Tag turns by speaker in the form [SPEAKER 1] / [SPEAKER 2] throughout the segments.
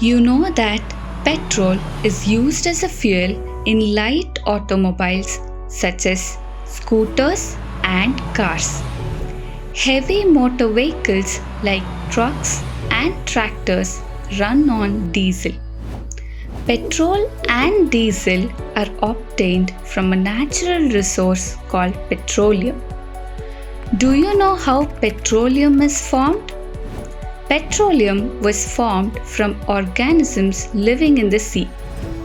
[SPEAKER 1] You know that petrol is used as a fuel in light automobiles such as scooters and cars. Heavy motor vehicles like trucks and tractors run on diesel. Petrol and diesel are obtained from a natural resource called petroleum. Do you know how petroleum is formed? Petroleum was formed from organisms living in the sea.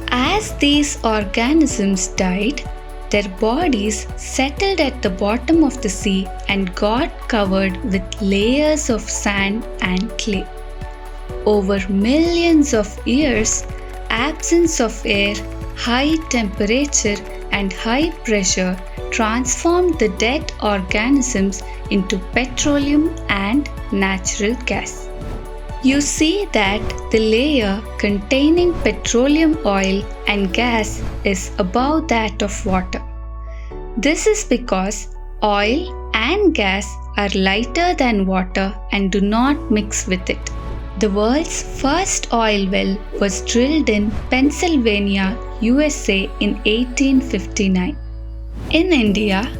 [SPEAKER 1] As these organisms died, their bodies settled at the bottom of the sea and got covered with layers of sand and clay. Over millions of years, absence of air, high temperature, and high pressure transformed the dead organisms into petroleum and natural gas. You see that the layer containing petroleum oil and gas is above that of water. This is because oil and gas are lighter than water and do not mix with it. The world's first oil well was drilled in Pennsylvania, USA in 1859. In India,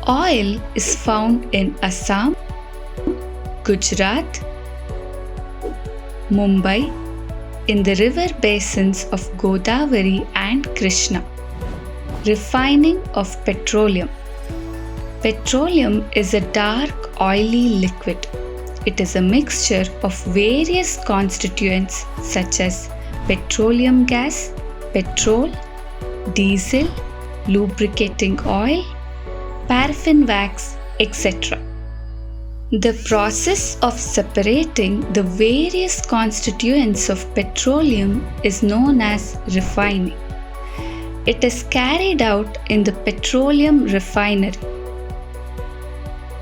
[SPEAKER 1] oil is found in Assam, Gujarat, Mumbai, in the river basins of Godavari and Krishna. Refining of petroleum. Petroleum is a dark, oily liquid. It is a mixture of various constituents such as petroleum gas, petrol, diesel, lubricating oil, paraffin wax, etc. The process of separating the various constituents of petroleum is known as refining. It is carried out in the petroleum refinery.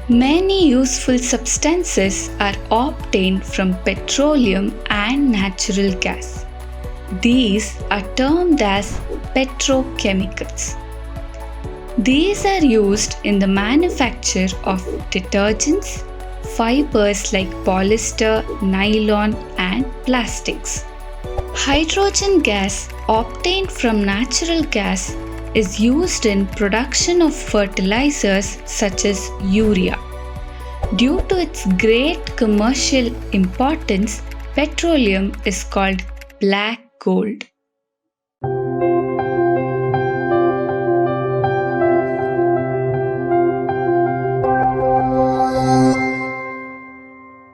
[SPEAKER 1] Many useful substances are obtained from petroleum and natural gas. These are termed as petrochemicals. These are used in the manufacture of detergents, fibers like polyester, nylon, and plastics. Hydrogen gas obtained from natural gas is used in production of fertilizers such as urea. Due to its great commercial importance, petroleum is called black gold.